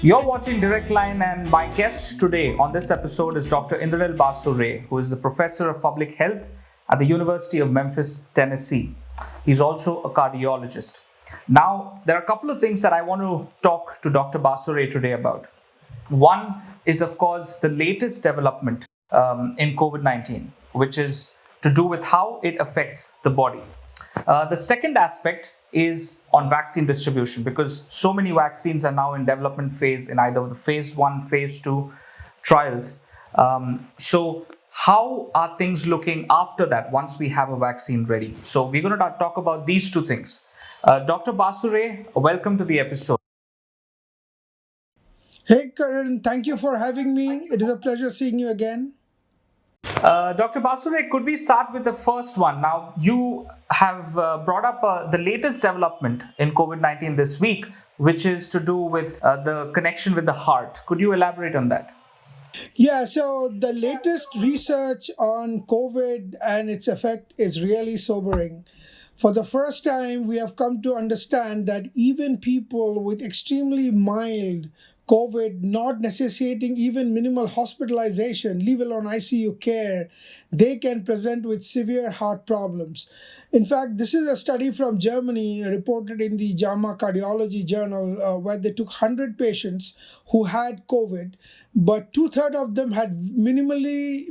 You're watching Direct Line, and my guest today on this episode is Dr. Indranil Basure, who is the professor of public health at the University of Memphis, Tennessee. He's also a cardiologist. Now, there are a couple of things that I want to talk to Dr. Basure today about. One is, of course, the latest development in COVID-19, which is to do with how it affects the body. The second aspect is on vaccine distribution, because so many vaccines are now in development phase in either the phase 1, phase 2 trials. So how are things looking after that once we have a vaccine ready? So we're going to talk about these two things. Dr. Basure, welcome to the episode. Hey, Karan, thank you for having me. It is a pleasure seeing you again. Dr. Basure, could we start with the first one? Now, you have brought up the latest development in COVID-19 this week, which is to do with the connection with the heart. Could you elaborate on that? Yeah, so the latest research on COVID and its effect is really sobering. For the first time, we have come to understand that even people with extremely mild COVID, not necessitating even minimal hospitalization, leave alone ICU care, they can present with severe heart problems. In fact, this is a study from Germany reported in the JAMA Cardiology Journal where they took 100 patients who had COVID, but two-thirds of them had minimally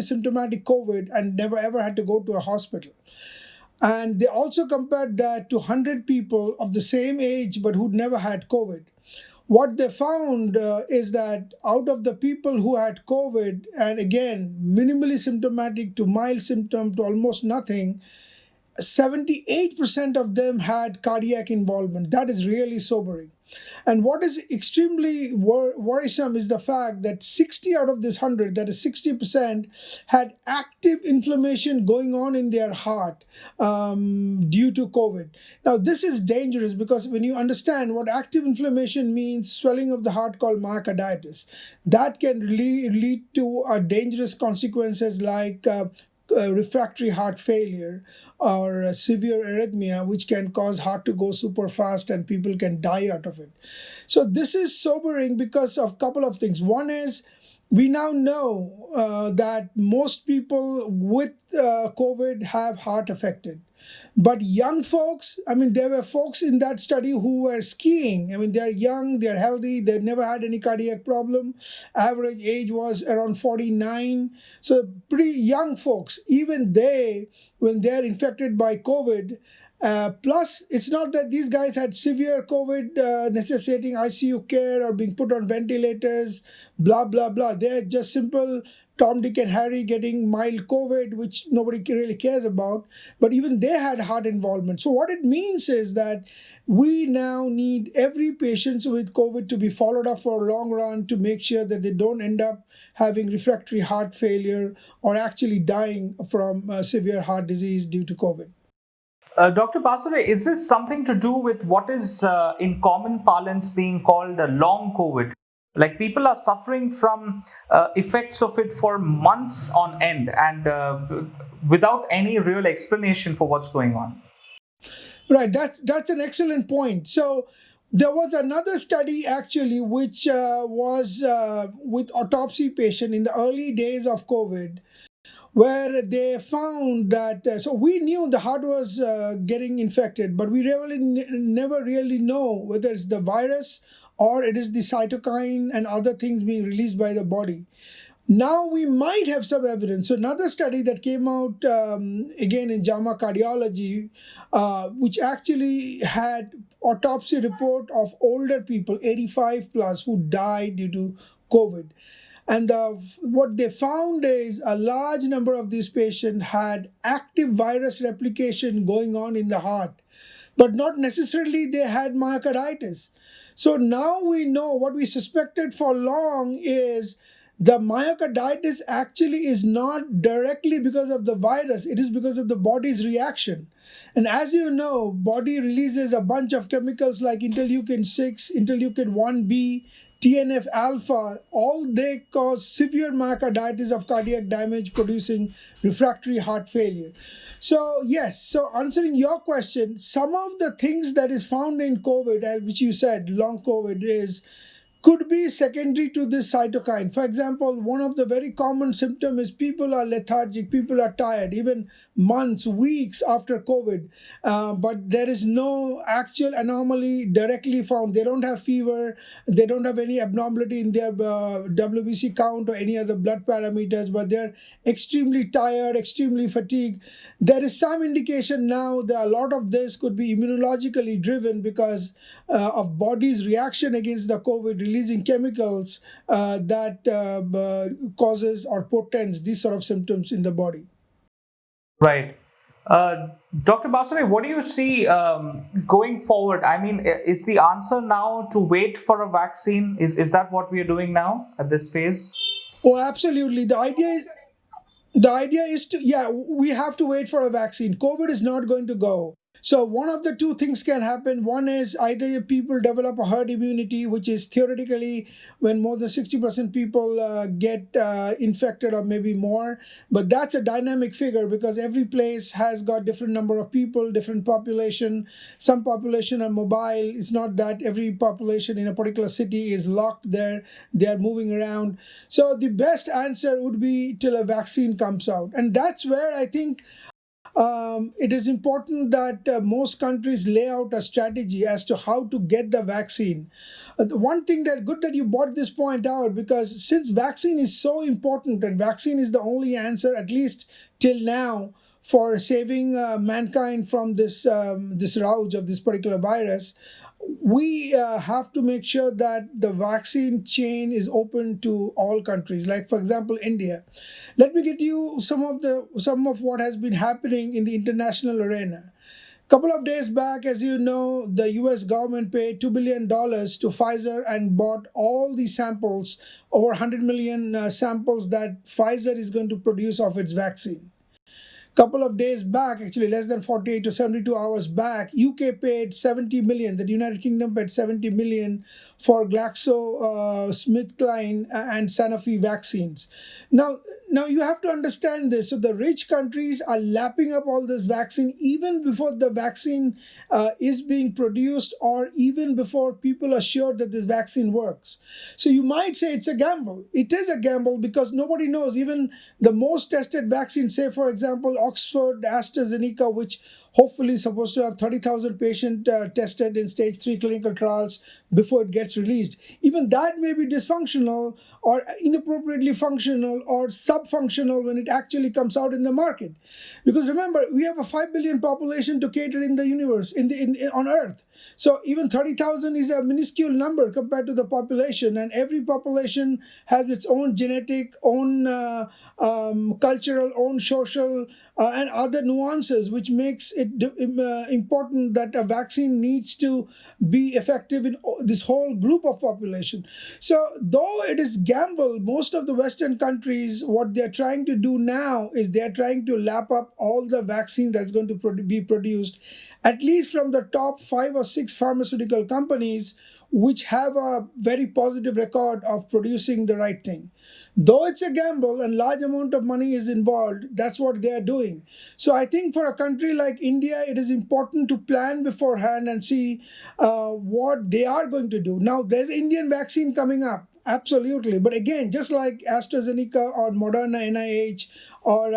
symptomatic COVID and never ever had to go to a hospital. And they also compared that to 100 people of the same age but who'd never had COVID. What they found is that out of the people who had COVID, and again, minimally symptomatic to mild symptom to almost nothing, 78% of them had cardiac involvement. That is really sobering. And what is extremely worrisome is the fact that 60 out of this 100, that is 60%, had active inflammation going on in their heart due to COVID. Now, this is dangerous because when you understand what active inflammation means, swelling of the heart called myocarditis, that can lead to dangerous consequences like refractory heart failure or severe arrhythmia, which can cause heart to go super fast and people can die out of it. So this is sobering because of a couple of things. One is we now know that most people with COVID have heart affected. But young folks, I mean, there were folks in that study who were skiing. I mean, they're young, they're healthy, they've never had any cardiac problem. Average age was around 49. So pretty young folks, even they, when they're infected by COVID, plus, it's not that these guys had severe COVID necessitating ICU care or being put on ventilators, blah, blah, blah. They're just simple Tom, Dick, and Harry getting mild COVID, which nobody really cares about. But even they had heart involvement. So what it means is that we now need every patient with COVID to be followed up for a long run to make sure that they don't end up having refractory heart failure or actually dying from severe heart disease due to COVID. Dr. Basure, is this something to do with what is in common parlance being called long COVID? Like people are suffering from effects of it for months on end and without any real explanation for what's going on. Right, that's an excellent point. So there was another study actually which was with autopsy patient in the early days of COVID, where they found that so we knew the heart was getting infected, but we really never really know whether it's the virus or it is the cytokine and other things being released by the body. Now we might have some evidence. So another study that came out again in JAMA Cardiology, which actually had autopsy report of older people, 85 plus, who died due to COVID. And what they found is a large number of these patients had active virus replication going on in the heart, but not necessarily they had myocarditis. So now we know what we suspected for long is The myocarditis actually is not directly because of the virus, it is because of the body's reaction. And as you know, body releases a bunch of chemicals like interleukin 6, interleukin 1b, TNF alpha. All they cause severe myocarditis of cardiac damage, producing refractory heart failure. So yes, so answering your question, some of the things that is found in COVID, which you said long COVID, is could be secondary to this cytokine. For example, one of the very common symptoms is people are lethargic, people are tired, even months, weeks after COVID. But there is no actual anomaly directly found. They don't have fever, they don't have any abnormality in their WBC count or any other blood parameters, but they're extremely tired, extremely fatigued. There is some indication now that a lot of this could be immunologically driven because of body's reaction against the COVID, releasing chemicals that causes or portends these sort of symptoms in the body. Right. Dr. Basure, what do you see going forward? I mean, is the answer now to wait for a vaccine? Is that what we are doing now at this phase? Oh, absolutely. The idea is to, yeah, we have to wait for a vaccine. COVID is not going to go. So one of the two things can happen. One is either people develop a herd immunity, which is theoretically when more than 60% people get infected or maybe more. But that's a dynamic figure because every place has got different number of people, different population. Some population are mobile. It's not that every population in a particular city is locked there. They are moving around. So the best answer would be till a vaccine comes out. And that's where I think it is important that most countries lay out a strategy as to how to get the vaccine. The one thing that good that you brought this point out, because since vaccine is so important and vaccine is the only answer, at least till now, for saving mankind from this rout of this particular virus, we have to make sure that the vaccine chain is open to all countries, like for example India. Let me get you some of what has been happening in the international arena. Couple of days back, as you know, the US government paid $2 billion to Pfizer and bought all the samples, over 100 million samples that Pfizer is going to produce of its vaccine. Couple of days back, actually less than 48 to 72 hours back, UK paid 70 million, the United Kingdom paid 70 million for GlaxoSmithKline and Sanofi vaccines. Now you have to understand this. So the rich countries are lapping up all this vaccine even before the vaccine is being produced or even before people are sure that this vaccine works. So you might say it's a gamble. It is a gamble because nobody knows. Even the most tested vaccine, say for example, Oxford AstraZeneca, which hopefully is supposed to have 30,000 patients tested in stage 3 clinical trials before it gets released. Even that may be dysfunctional or inappropriately functional or subfunctional when it actually comes out in the market. Because remember, we have a 5 billion population to cater in the universe, on Earth. So even 30,000 is a minuscule number compared to the population, and every population has its own genetic, own cultural, own social, and other nuances, which makes it important that a vaccine needs to be effective in this whole group of population. So though it is gamble, most of the Western countries, what they're trying to do now is they're trying to lap up all the vaccine that's going to be produced, at least from the top 5 or 6 pharmaceutical companies, which have a very positive record of producing the right thing. Though it's a gamble and large amount of money is involved, that's what they are doing. So I think for a country like India, it is important to plan beforehand and see what they are going to do. Now, there's Indian vaccine coming up. Absolutely. But again, just like AstraZeneca or Moderna, NIH, or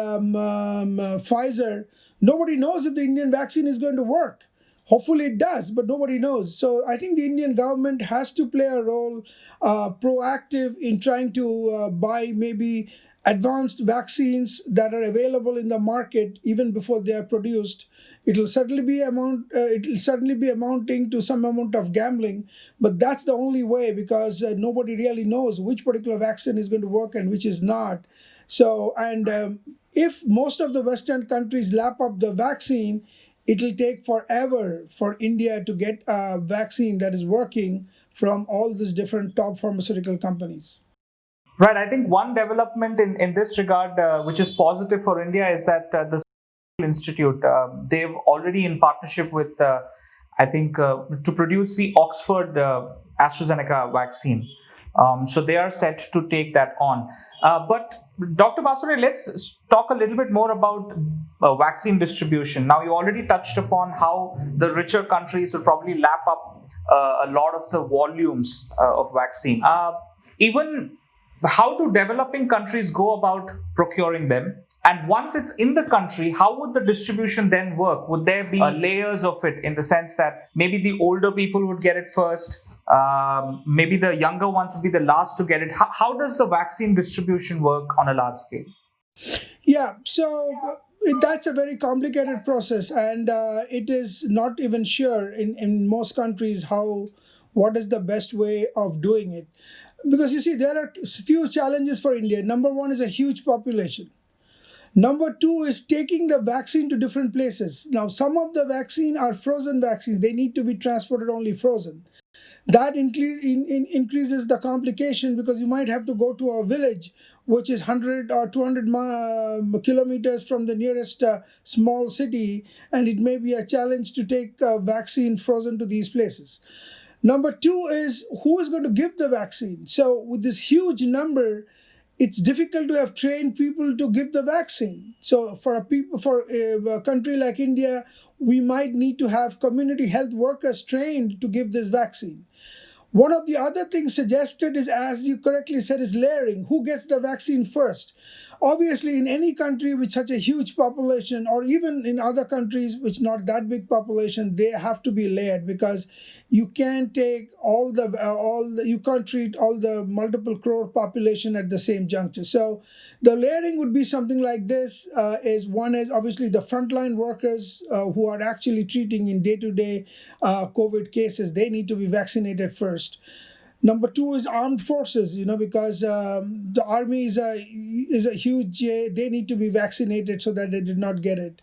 Pfizer, nobody knows if the Indian vaccine is going to work. Hopefully it does, but nobody knows. So I think the Indian government has to play a role, proactive in trying to buy maybe advanced vaccines that are available in the market even before they are produced. It'll certainly be amounting to some amount of gambling, but that's the only way because nobody really knows which particular vaccine is going to work and which is not. So, and if most of the Western countries lap up the vaccine, it will take forever for India to get a vaccine that is working from all these different top pharmaceutical companies. Right. I think one development in this regard, which is positive for India, is that the Institute, they've already in partnership with, I think, to produce the Oxford AstraZeneca vaccine. So they are set to take that on. But Dr. Basure, let's talk a little bit more about vaccine distribution. Now, you already touched upon how the richer countries will probably lap up a lot of the volumes of vaccine. Even how do developing countries go about procuring them? And once it's in the country, how would the distribution then work? Would there be layers of it, in the sense that maybe the older people would get it first, maybe the younger ones would be the last to get it? How does the vaccine distribution work on a large scale? Yeah, so that's a very complicated process, and it is not even sure in most countries what is the best way of doing it. Because you see, there are few challenges for India. Number one is a huge population. Number two is taking the vaccine to different places. Now, some of the vaccine are frozen vaccines. They need to be transported only frozen. That increases the complication, because you might have to go to a village which is 100 or 200 kilometers from the nearest small city, and it may be a challenge to take vaccine frozen to these places. Number two is who is going to give the vaccine. So with this huge number, it's difficult to have trained people to give the vaccine. So for a country like India, we might need to have community health workers trained to give this vaccine. One of the other things suggested is, as you correctly said, is layering. Who gets the vaccine first? Obviously, in any country with such a huge population, or even in other countries which not that big population, they have to be layered, because you can't take you can't treat all the multiple crore population at the same juncture. So the layering would be something like this: is one is obviously the frontline workers who are actually treating in day-to-day COVID cases. They need to be vaccinated first. Number two is armed forces, because the army is a huge, they need to be vaccinated so that they did not get it.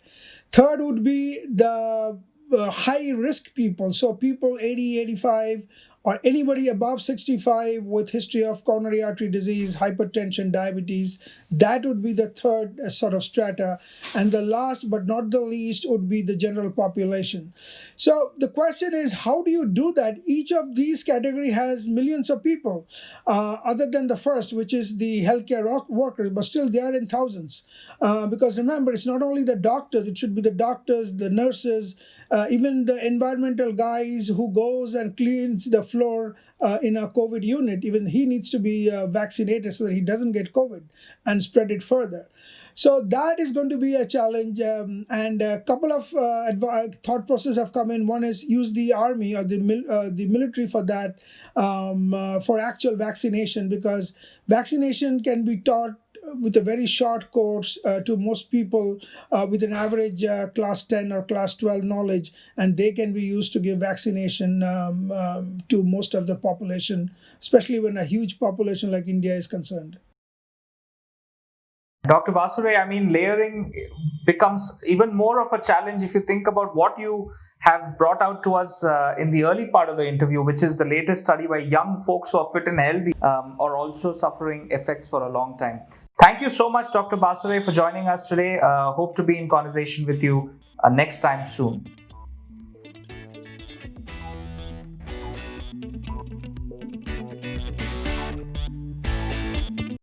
Third would be the high risk people. So people 80, 85, or anybody above 65 with history of coronary artery disease, hypertension, diabetes. That would be the third sort of strata. And the last but not the least would be the general population. So the question is, how do you do that? Each of these category has millions of people, other than the first, which is the healthcare workers, but still they are in thousands. Because remember, it's not only the doctors, it should be the doctors, the nurses, even the environmental guys who goes and cleans the floor in a COVID unit. Even he needs to be vaccinated so that he doesn't get COVID and spread it further. So that is going to be a challenge, and a couple of thought processes have come in. One is use the army or the military for that, for actual vaccination, because vaccination can be taught with a very short course to most people with an average class 10 or class 12 knowledge, and they can be used to give vaccination to most of the population, especially when a huge population like India is concerned. Dr. Basure, I mean, layering becomes even more of a challenge if you think about what you have brought out to us in the early part of the interview, which is the latest study where young folks who are fit and healthy are also suffering effects for a long time. Thank you so much, Dr. Basure, for joining us today. Hope to be in conversation with you next time soon.